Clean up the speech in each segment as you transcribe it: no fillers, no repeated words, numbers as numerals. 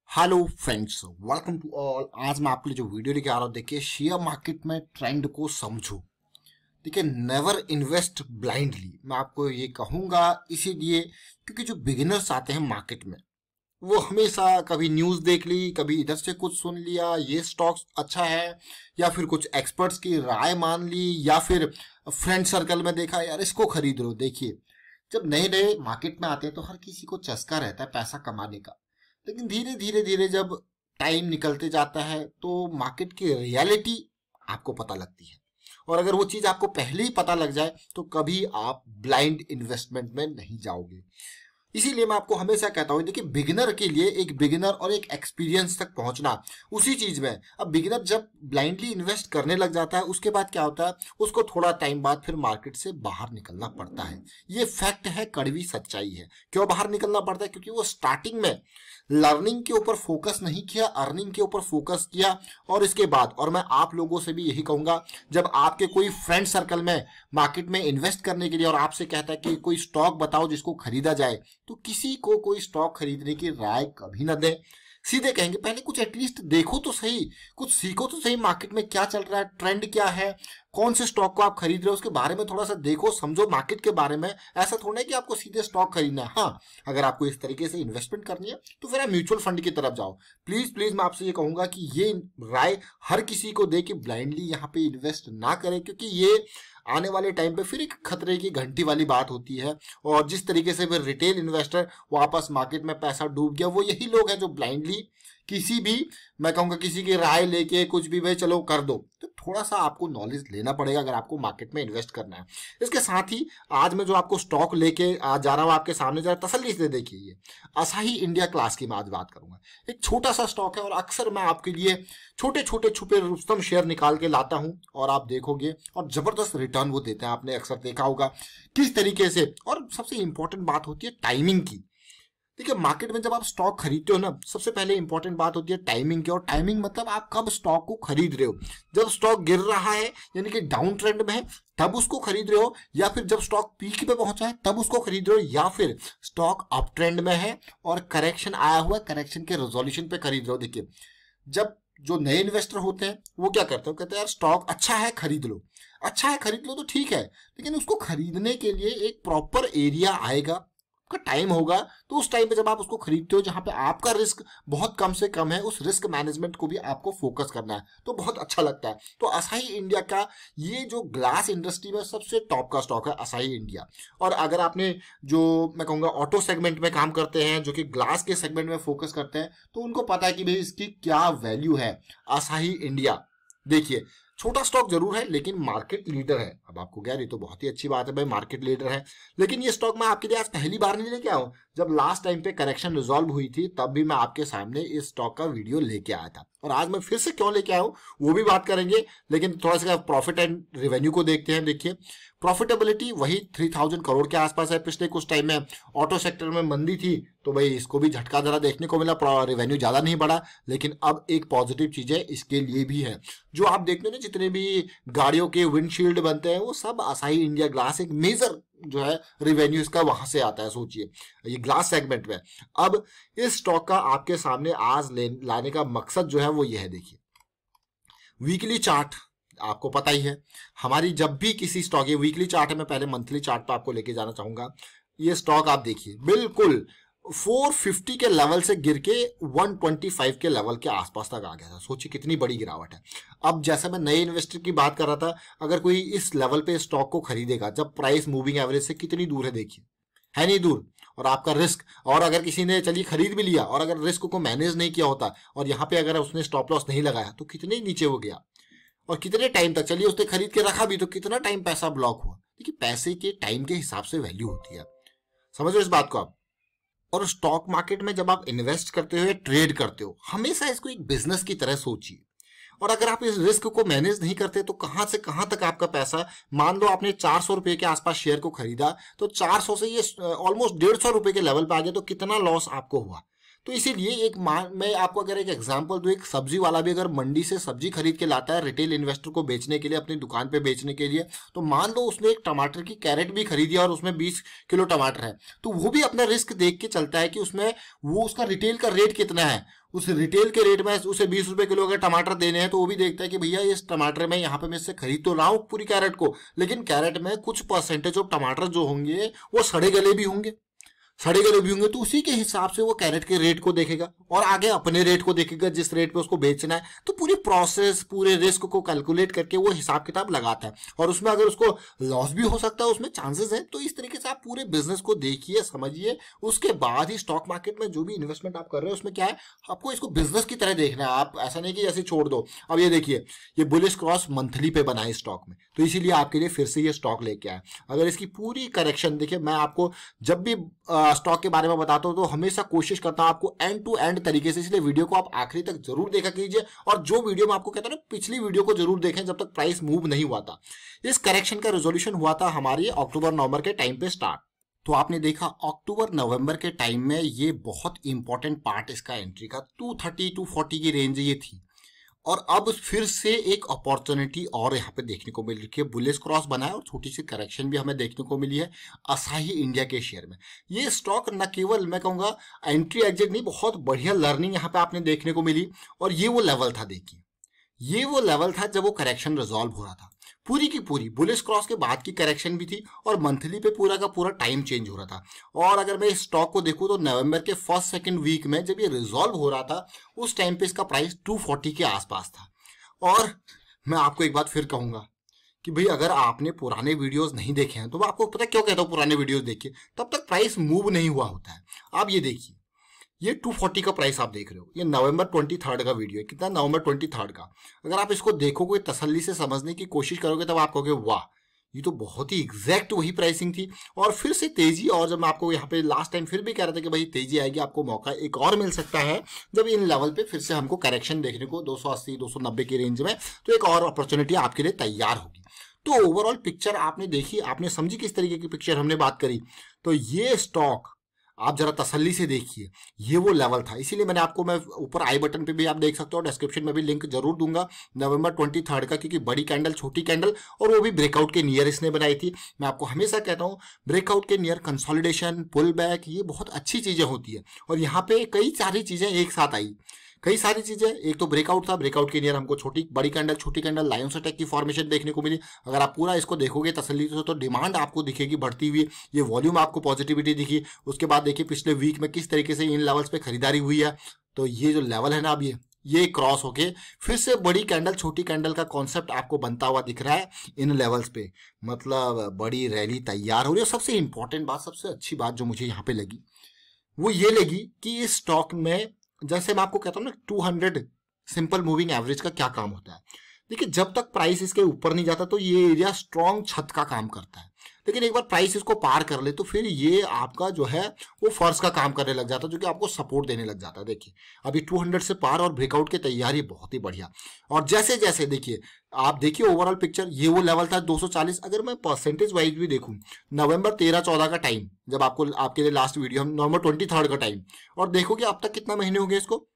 Hello friends, welcome to all. आज मैं आपके लिए जो वीडियो लेके आ रहा हूँ, देखिए शेयर मार्केट में ट्रेंड को समझो। देखिए नेवर इन्वेस्ट ब्लाइंडली, मैं आपको ये कहूंगा इसीलिए क्योंकि जो बिगिनर्स आते हैं मार्केट में वो हमेशा कभी न्यूज देख ली, कभी इधर से कुछ सुन लिया, ये स्टॉक्स अच्छा है, या फिर कुछ एक्सपर्ट्स की राय मान ली, या फिर फ्रेंड सर्कल में देखा यार इसको खरीद लो। देखिए जब नए नए मार्केट में आते हैं तो हर किसी को चस्का रहता है पैसा कमाने का, लेकिन धीरे धीरे धीरे जब टाइम निकलते जाता है तो मार्केट की रियलिटी आपको पता लगती है। और अगर वो चीज आपको पहले ही पता लग जाए तो कभी आप ब्लाइंड इन्वेस्टमेंट में नहीं जाओगे। इसीलिए मैं आपको हमेशा कहता हूं, देखिए बिगिनर के लिए एक बिगिनर और एक एक्सपीरियंस तक पहुंचना उसी चीज में। अब बिगिनर जब ब्लाइंडली इन्वेस्ट करने लग जाता है उसके बाद क्या होता है, उसको थोड़ा टाइम बाद फिर मार्केट से बाहर निकलना पड़ता है। ये फैक्ट है, कड़वी सच्चाई है। क्यों बाहर निकलना पड़ता है? क्योंकि वो स्टार्टिंग में लर्निंग के ऊपर फोकस नहीं किया, अर्निंग के ऊपर फोकस किया। और इसके बाद, और मैं आप लोगों से भी यही कहूंगा, जब आपके कोई फ्रेंड सर्कल में मार्केट में इन्वेस्ट करने के लिए और आपसे कहता है कि कोई स्टॉक बताओ जिसको खरीदा जाए, तो किसी को कोई स्टॉक खरीदने की राय कभी ना दें। सीधे कहेंगे पहले कुछ एटलीस्ट देखो तो सही, कुछ सीखो तो सही, मार्केट में क्या चल रहा है, ट्रेंड क्या है, कौन से स्टॉक को आप खरीद रहे हो उसके बारे में थोड़ा सा देखो, समझो मार्केट के बारे में। ऐसा थोड़ा है कि आपको सीधे स्टॉक खरीदना है। हाँ, अगर आपको इस तरीके से इन्वेस्टमेंट करनी है तो फिर आप म्यूचुअल फंड की तरफ जाओ। प्लीज प्लीज मैं आपसे ये कहूंगा कि ये राय हर किसी को दे कि ब्लाइंडली यहाँ पे इन्वेस्ट ना करें, क्योंकि ये आने वाले टाइम पे फिर एक खतरे की घंटी वाली बात होती है। और जिस तरीके से फिर रिटेल इन्वेस्टर वापस मार्केट में पैसा डूब गया, वो यही लोग हैं जो ब्लाइंडली किसी भी, मैं कहूंगा किसी की राय लेके कुछ भी भाई चलो कर दो। तो थोड़ा सा आपको नॉलेज लेना पड़ेगा अगर आपको मार्केट में इन्वेस्ट करना है। इसके साथ ही आज मैं जो आपको स्टॉक लेके आज जा रहा हूं आपके सामने, जरा तसल्ली से देखिए। ये असाही इंडिया क्लास की मैं आज बात करूंगा। एक छोटा सा स्टॉक है और अक्सर मैं आपके लिए छोटे छोटे छुपे रुस्तम शेयर निकाल के लाता हूं और आप देखोगे और जबरदस्त रिटर्न वो देते हैं। आपने अक्सर देखा होगा किस तरीके से। और सबसे इंपॉर्टेंट बात होती है टाइमिंग की। देखिए मार्केट में जब आप स्टॉक खरीदते हो ना, सबसे पहले इंपॉर्टेंट बात होती है टाइमिंग की। और टाइमिंग मतलब आप कब स्टॉक को खरीद रहे हो। जब स्टॉक गिर रहा है यानी कि डाउन ट्रेंड में है तब उसको खरीद रहे हो, या फिर जब स्टॉक पीक पे पहुंचा है तब उसको खरीद रहे हो, या फिर स्टॉक अप ट्रेंड में है और करेक्शन आया हुआ है, करेक्शन के रेजोल्यूशन पे खरीद रहे हो। देखिए जब जो नए इन्वेस्टर होते हैं वो क्या करते हैं, कहते हैं यार स्टॉक अच्छा है खरीद लो। अच्छा है खरीद लो तो ठीक है, लेकिन उसको खरीदने के लिए एक प्रॉपर एरिया आएगा का टाइम होगा। तो उस टाइम पे जब आप उसको खरीदते हो जहां पे आपका रिस्क बहुत कम से कम है, उस रिस्क मैनेजमेंट को भी आपको फोकस करना है, तो बहुत अच्छा लगता है। तो असाही इंडिया का ये जो ग्लास इंडस्ट्री में सबसे टॉप का स्टॉक है असाही इंडिया। और अगर आपने जो मैं कहूंगा ऑटो सेगमेंट में काम करते हैं, जो कि ग्लास के सेगमेंट में फोकस करते हैं, तो उनको पता है कि भाई इसकी क्या वैल्यू है। असाही इंडिया देखिए छोटा स्टॉक जरूर है लेकिन मार्केट लीडर है। अब आपको कह रही तो बहुत ही अच्छी बात है भाई, मार्केट लीडर है, लेकिन ये स्टॉक मैं आपके लिए आज पहली बार नहीं लेके आया हूं। जब लास्ट टाइम पे करेक्शन रिजॉल्व हुई थी तब भी मैं आपके सामने इस स्टॉक का वीडियो लेके आया था, और आज मैं फिर से क्यों लेके आया हूं वो भी बात करेंगे। लेकिन थोड़ा सा प्रॉफिट एंड रेवेन्यू को देखते हैं। देखिए प्रॉफिटेबिलिटी वही 3000 करोड़ के आसपास है। पिछले कुछ टाइम में ऑटो सेक्टर में मंदी थी तो भाई इसको भी झटका जरा देखने को मिला, रेवेन्यू ज्यादा नहीं बढ़ा। लेकिन अब एक पॉजिटिव चीज है इसके लिए भी है, जो आप देखते हो ना जितने भी गाड़ियों के विंडशील्ड बनते हैं वो सब असाही इंडिया ग्लास एक मेजर जो है रेवेन्यू इसका वहां से आता है। सोचिए ये ग्लास सेगमेंट में। अब इस स्टॉक का आपके सामने आज लाने का मकसद जो है वो ये है। देखिए वीकली चार्ट आपको पता ही है हमारी, जब भी किसी स्टॉक, ये वीकली चार्ट है, मैं पहले मंथली चार्ट पर आपको लेके जाना चाहूंगा। ये स्टॉक आप देखिए बिल्कुल 450 के लेवल से गिर के 125 के लेवल के आसपास तक आ गया था। सोचिए कितनी बड़ी गिरावट है। अब जैसे मैं नए इन्वेस्टर की बात कर रहा था, अगर कोई इस लेवल पे स्टॉक को खरीदेगा जब प्राइस मूविंग एवरेज से कितनी दूर है, देखिए है नहीं दूर। और आपका रिस्क, और अगर किसी ने चलिए खरीद भी लिया और अगर रिस्क को मैनेज नहीं किया होता और यहाँ पे अगर उसने स्टॉप लॉस नहीं लगाया तो कितने नीचे हो गया और कितने टाइम तक, चलिए उसने खरीद के रखा भी तो कितना टाइम पैसा ब्लॉक हुआ। देखिए पैसे के टाइम के हिसाब से वैल्यू होती है, समझ लो इस बात को आप। और स्टॉक मार्केट में जब आप इन्वेस्ट करते हो या ट्रेड करते हो, हमेशा इसको एक बिजनेस की तरह सोचिए। और अगर आप इस रिस्क को मैनेज नहीं करते तो कहां से कहां तक आपका पैसा, मान लो आपने 400 रुपए के आसपास शेयर को खरीदा तो 400 से ये ऑलमोस्ट 150 रुपए के लेवल पे आ गया, तो कितना लॉस आपको हुआ। तो इसीलिए एक मैं आपको अगर एक एग्जांपल दूं, एक सब्जी वाला भी अगर मंडी से सब्जी खरीद के लाता है रिटेल इन्वेस्टर को बेचने के लिए, अपनी दुकान पे बेचने के लिए, तो मान लो उसने एक टमाटर की कैरेट भी खरीदी और उसमें 20 किलो टमाटर है, तो वो भी अपना रिस्क देख के चलता है कि उसमें वो उसका रिटेल का रेट कितना है, उस रिटेल के रेट में उसे 20 रुपए किलो अगर टमाटर देने हैं तो वो भी देखता है कि भैया इस टमाटर में यहाँ पे मैं इससे खरीद तो रहा हूँ पूरी कैरेट को, लेकिन कैरेट में कुछ परसेंटेज ऑफ टमाटर जो होंगे वो सड़े गले भी होंगे, सड़े गले भी होंगे, तो उसी के हिसाब से वो कैरेट के रेट को देखेगा और आगे अपने रेट को देखेगा जिस रेट पे उसको बेचना है। तो पूरी प्रोसेस, पूरे रिस्क को कैलकुलेट करके वो हिसाब किताब लगाता है और उसमें अगर उसको लॉस भी हो सकता है, उसमें चांसेस है। तो इस तरीके से आप पूरे बिजनेस को देखिए, समझिए, उसके बाद ही स्टॉक मार्केट में जो भी इन्वेस्टमेंट आप कर रहे हो उसमें क्या है, आपको इसको बिजनेस की तरह देखना है। आप ऐसा नहीं कि ऐसे छोड़ दो। अब ये देखिए, ये बुलिश क्रॉस मंथली पे बना है स्टॉक में, तो इसीलिए आपके लिए फिर से ये स्टॉक लेके आया। अगर इसकी पूरी करेक्शन देखिए, मैं आपको जब भी स्टॉक के बारे में बताता हूं तो हमेशा कोशिश करता हूं आपको एंड टू एंड तरीके से, इसलिए वीडियो को आप आखिरी तक जरूर देखा कीजिए। और जो वीडियो में आपको कहता हूं ना, पिछली वीडियो को जरूर देखें जब तक प्राइस मूव नहीं हुआ था। इस करेक्शन का रेजोल्यूशन हुआ था हमारी अक्टूबर नवंबर के टाइम पे स्टार्ट। तो आपने देखा अक्टूबर नवंबर के टाइम में ये बहुत इंपॉर्टेंट पार्ट इसका एंट्री का 230 240 की रेंज ये थी। और अब फिर से एक अपॉर्चुनिटी और यहाँ पे देखने को मिल रही है, बुलिश क्रॉस बना है और छोटी सी करेक्शन भी हमें देखने को मिली है असाही इंडिया के शेयर में। ये स्टॉक न केवल मैं कहूँगा एंट्री एग्जिट नहीं, बहुत बढ़िया लर्निंग यहाँ पे आपने देखने को मिली। और ये वो लेवल था, देखिए ये वो लेवल था जब वो करेक्शन रिजॉल्व हो रहा था। पूरी की पूरी बुलिश क्रॉस के बाद की करेक्शन भी थी और मंथली पे पूरा का पूरा टाइम चेंज हो रहा था। और अगर मैं इस स्टॉक को देखूं तो नवंबर के फर्स्ट सेकंड वीक में जब ये रिजॉल्व हो रहा था उस टाइम पे इसका प्राइस 240 के आसपास था। और मैं आपको एक बात फिर कहूंगा कि भाई अगर आपने पुराने वीडियोस नहीं देखे हैं तो मैं आपको पता क्यों कहता हूँ पुराने वीडियोस देखिए, तब तक प्राइस मूव नहीं हुआ होता है। आप ये देखिए, ये 240 का प्राइस आप देख रहे हो, ये नवंबर 23 का वीडियो है। कितना? नवंबर 23 का। अगर आप इसको देखोगे, तसल्ली से समझने की कोशिश करोगे, तब आप कहोगे वाह, ये तो बहुत ही एग्जैक्ट वही प्राइसिंग थी। और फिर से तेजी, और जब मैं आपको यहाँ पे लास्ट टाइम फिर भी कह रहा था कि भाई तेजी आएगी, आपको मौका एक और मिल सकता है जब इन लेवल पे फिर से हमको करेक्शन देखने को 280 290 की रेंज में, तो एक और अपॉर्चुनिटी आपके लिए तैयार होगी। तो ओवरऑल पिक्चर आपने देखी, आपने समझी किस तरीके की पिक्चर हमने बात करी। तो ये स्टॉक आप जरा तसल्ली से देखिए, ये वो लेवल था। इसीलिए मैंने आपको, मैं ऊपर आई बटन पे भी आप देख सकते हो, डिस्क्रिप्शन में भी लिंक जरूर दूंगा नवंबर 23 का, क्योंकि बड़ी कैंडल, छोटी कैंडल, और वो भी ब्रेकआउट के नियर इसने बनाई थी। मैं आपको हमेशा कहता हूँ ब्रेकआउट के नियर कंसोलिडेशन, पुल बैक, ये बहुत अच्छी चीजें होती है। और यहाँ पे कई सारी चीजें एक साथ आई, कई सारी चीजें। एक तो ब्रेकआउट था, ब्रेकआउट के नियर हमको बड़ी कैंडल, छोटी कैंडल, लायंस अटैक की फॉर्मेशन देखने को मिली। अगर आप पूरा इसको देखोगे तसल्ली से तो डिमांड आपको दिखेगी बढ़ती हुई, ये वॉल्यूम आपको पॉजिटिविटी दिखी। उसके बाद देखिए पिछले वीक में किस तरीके से इन लेवल्स पे खरीदारी हुई है। तो ये जो लेवल है ना, अब ये क्रॉस होके फिर से बड़ी कैंडल, छोटी कैंडल का कॉन्सेप्ट आपको बनता हुआ दिख रहा है इन लेवल्स पे। मतलब बड़ी रैली तैयार हो रही है। सबसे इंपॉर्टेंट बात, सबसे अच्छी बात जो मुझे यहाँ पे लगी वो ये लगी कि इस स्टॉक में, जैसे मैं आपको कहता हूँ ना 200 सिंपल मूविंग एवरेज का क्या काम होता है। देखिए जब तक प्राइस इसके ऊपर नहीं जाता तो ये एरिया स्ट्रॉन्ग छत का काम करता है, लेकिन एक बार प्राइस इसको पार कर ले तो फिर ये आपका जो है वो फर्श का काम करने लग जाता है, जो कि आपको सपोर्ट देने लग जाता है। देखिए अभी 200 से पार और ब्रेकआउट की तैयारी बहुत ही बढ़िया। और जैसे जैसे देखिए, आप देखिए ओवरऑल पिक्चर, ये वो लेवल था 240। अगर मैं परसेंटेज वाइज भी देखूं, नवंबर 13-14 का टाइम, जब आपको आपके लिए लास्ट वीडियो, हम नवंबर 23 का टाइम, और देखोगे अब तक कितना महीने हो गए इसको,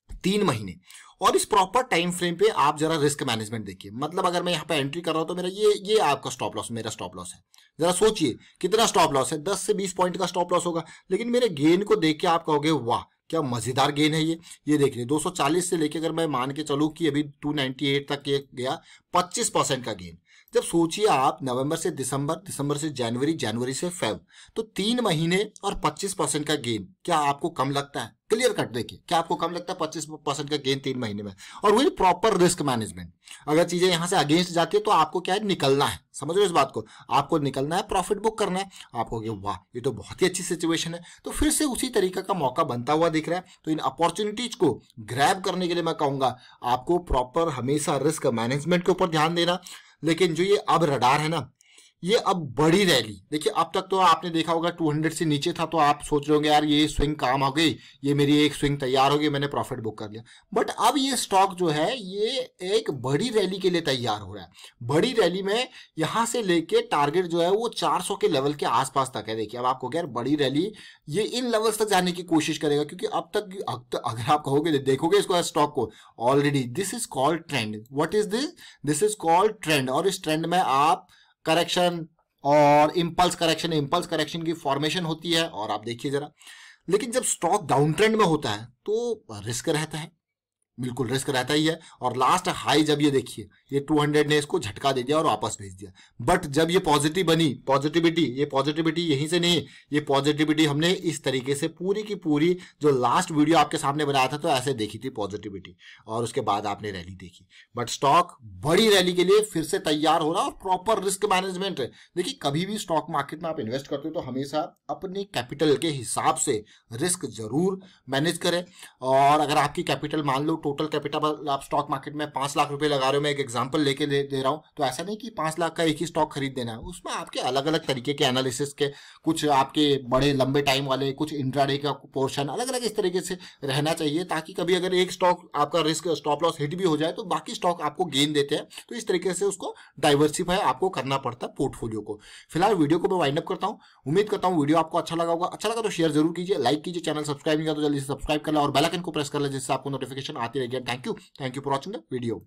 3 महीने। और इस प्रॉपर टाइम फ्रेम पे आप जरा रिस्क मैनेजमेंट देखिए। मतलब अगर मैं यहाँ पे एंट्री कर रहा हूं तो मेरा ये आपका स्टॉप लॉस, मेरा स्टॉप लॉस है। जरा सोचिए कितना स्टॉप लॉस है, 10 से 20 पॉइंट का स्टॉप लॉस होगा। लेकिन मेरे गेन को देख के आप कहोगे वाह क्या मजेदार गेन है ये देखिए 240 से लेके, अगर मैं मान के चलूँ कि अभी 298 तक ये गया, 25% का गेन। जब सोचिए आप नवंबर से दिसंबर, दिसंबर से जनवरी, जनवरी से फेब, तो 3 महीने और 25% का गेन, क्या आपको कम लगता है? क्लियर कट देखिए, क्या आपको कम लगता है 25% का गेन 3 महीने में? और वही प्रॉपर रिस्क मैनेजमेंट। अगर चीजें यहां से अगेंस्ट जाती है तो आपको क्या है, निकलना है। समझ लो इस बात को, आपको निकलना है, प्रॉफिट बुक करना है। आपको वाह ये तो बहुत ही अच्छी सिचुएशन है। तो फिर से उसी तरीके का मौका बनता हुआ दिख रहा है। तो इन अपॉर्चुनिटीज को ग्रैब करने के लिए मैं कहूंगा आपको प्रॉपर हमेशा रिस्क मैनेजमेंट के ऊपर ध्यान देना। लेकिन जो ये अब रडार है ना, ये अब बड़ी रैली देखिए। अब तक तो आपने देखा होगा 200 से नीचे था, तो आप सोच रहे होंगे यार ये स्विंग काम हो गई, ये मेरी एक स्विंग तैयार हो गई, मैंने प्रॉफिट बुक कर लिया। बट अब ये स्टॉक जो है ये एक बड़ी रैली के लिए तैयार हो रहा है। बड़ी रैली में यहां से लेके टारगेट जो है वो 400 के लेवल के आसपास तक है। देखिए अब आपको यार बड़ी रैली ये इन लेवल्स तक जाने की कोशिश करेगा, क्योंकि अब तक अगर आप कहोगे, देखोगे इसको स्टॉक को, already this is called trend. What is this? This is called trend. और इस ट्रेंड में आप करेक्शन और इम्पल्स करेक्शन की फॉर्मेशन होती है। और आप देखिए जरा लेकिन जब स्टॉक डाउन ट्रेंड में होता है तो रिस्क रहता है, बिल्कुल रिस्क रहता ही है। और लास्ट हाई जब ये देखिए ये 200 ने इसको झटका दे दिया और वापस भेज दिया। बट जब ये पॉजिटिव बनी, ये पॉजिटिविटी यहीं से नहीं, ये पॉजिटिविटी हमने इस तरीके से पूरी की पूरी जो लास्ट वीडियो आपके सामने बनाया था तो ऐसे देखी थी पॉजिटिविटी, और उसके बाद आपने रैली देखी। बट स्टॉक बड़ी रैली के लिए फिर से तैयार हो रहा और प्रॉपर रिस्क मैनेजमेंट है। देखिए कभी भी स्टॉक मार्केट में आप इन्वेस्ट करते हो तो हमेशा अपने कैपिटल के हिसाब से रिस्क जरूर मैनेज करें। और अगर आपकी कैपिटल मान लो टोटल कैपिटल आप स्टॉक मार्केट में 5 लाख रुपए लगा रहे हो, मैं एक एग्जांपल लेके दे रहा हूं, तो ऐसा नहीं कि 5 लाख का एक ही स्टॉक खरीद देना है। उसमें आपके अलग अलग तरीके के एनालिसिस के, कुछ आपके बड़े लंबे टाइम वाले, कुछ इंट्राडे का पोर्शन, अलग अलग इस तरीके से रहना चाहिए, ताकि कभी अगर एक स्टॉक आपका रिस्क स्टॉप लॉस हिट भी हो जाए तो बाकी स्टॉक आपको गेन देते हैं। तो इस तरीके से उसको डाइवर्सिफाई आपको करना पड़ता है पोर्टफोलियो को। फिलहाल वीडियो को मैं वाइंड अप करता हूं। उम्मीद करता हूं वीडियो आपको अच्छा लगा होगा। अच्छा लगा तो शेयर जरूर कीजिए, लाइक कीजिए, चैनल सब्सक्राइब नहीं किया तो जल्दी से सब्सक्राइब कर लें और बेल आइकन को प्रेस कर लें जिससे आपको नोटिफिकेशन आती रहेगी। Thank you for watching the video.